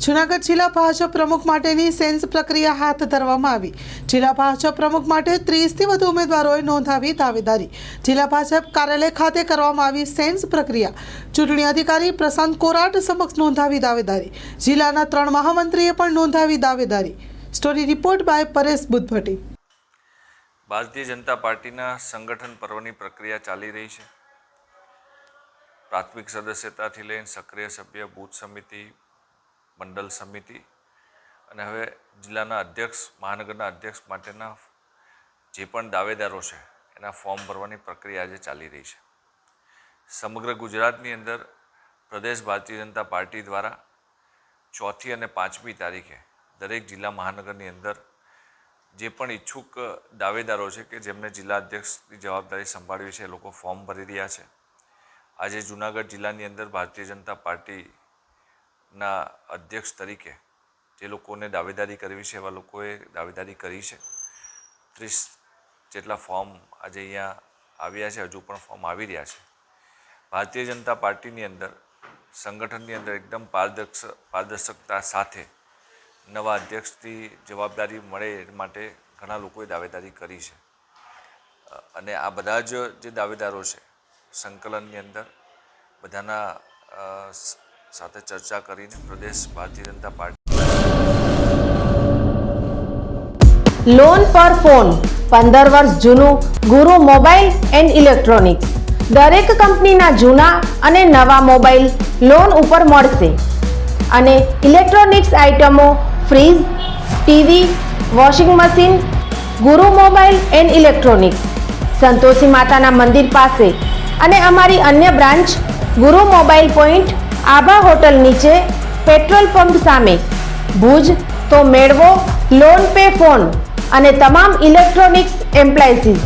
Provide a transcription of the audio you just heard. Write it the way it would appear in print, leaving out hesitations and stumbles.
જૂનાગઢ જિલ્લા ભાજપ પ્રમુખ માટેની સેન્સ પ્રક્રિયા હાથ ધરવામાં આવી। જિલ્લા ભાજપ પ્રમુખ માટે 30થી વધુ ઉમેદવારોએ નોંધાવી દાવેદારી। જિલ્લા ભાજપ કાર્યાલય ખાતે કરવામાં આવી સેન્સ પ્રક્રિયા। ચૂંટણી અધિકારી પ્રશાંત કોરાટ સમક્ષ નોંધાવી દાવેદારી। જિલ્લાના 3 મહામંત્રીએ પણ નોંધાવી દાવેદારી। Story report by Paresh Buddhabhatti. Bharatiya Janata પાર્ટીના સંગઠન પર્વની પ્રક્રિયા ચાલી રહી છે। પ્રાથમિક સદસ્યતાથી લઈને સક્રિય સભ્ય, બૂથ સમિતિ, મંડળ સમિતિ અને હવે જિલ્લાના અધ્યક્ષ, મહાનગરના અધ્યક્ષ માટેના જે પણ દાવેદારો છે એના ફોર્મ ભરવાની પ્રક્રિયા આજે ચાલી રહી છે। સમગ્ર ગુજરાતની અંદર પ્રદેશ ભારતીય જનતા પાર્ટી દ્વારા 4મી અને 5મી તારીખે દરેક જિલ્લા મહાનગરની અંદર જે પણ ઈચ્છુક દાવેદારો છે કે જેમને જિલ્લા અધ્યક્ષની જવાબદારી સંભાળવી છે એ લોકો ફોર્મ ભરી રહ્યા છે। આજે જૂનાગઢ જિલ્લાની અંદર ભારતીય જનતા પાર્ટીના અધ્યક્ષ તરીકે જે લોકોને દાવેદારી કરવી છે એવા લોકોએ દાવેદારી કરી છે। 30 જેટલા ફોર્મ આજે અહીંયા આવ્યા છે, હજુ પણ ફોર્મ આવી રહ્યા છે। ભારતીય જનતા પાર્ટીની અંદર સંગઠનની અંદર એકદમ પારદર્શકતા સાથે નવા અધ્યક્ષની જવાબદારી મળે એ માટે ઘણા લોકોએ દાવેદારી કરી છે અને આ બધા જ જે દાવેદારો છે સંકલનની અંદર બધાના સાથે ચર્ચા કરીને પ્રદેશ ભારતીય જનતા પાર્ટી લોન પર ફોન 15 વર્ષ જૂનું ગુરુ મોબાઈલ એન્ડ ઇલેક્ટ્રોનિક્સ દરેક કંપનીના જૂના અને નવા મોબાઈલ લોન ઉપર મળશે અને ઇલેક્ટ્રોનિક્સ આઇટમો ફ્રીજ, ટીવી, વોશિંગ મશીન ગુરુ મોબાઈલ એન્ડ ઇલેક્ટ્રોનિક્સ સંતોષી માતાના મંદિર પાસે અને અમારી અન્ય બ્રાન્ચ ગુરુ મોબાઈલ પોઈન્ટ આભા હોટલ નીચે પેટ્રોલ પંપ સામે ભુજ। તો મેળવો લોન પે ફોન અને તમામ ઇલેક્ટ્રોનિક્સ એપ્લાયન્સીસ।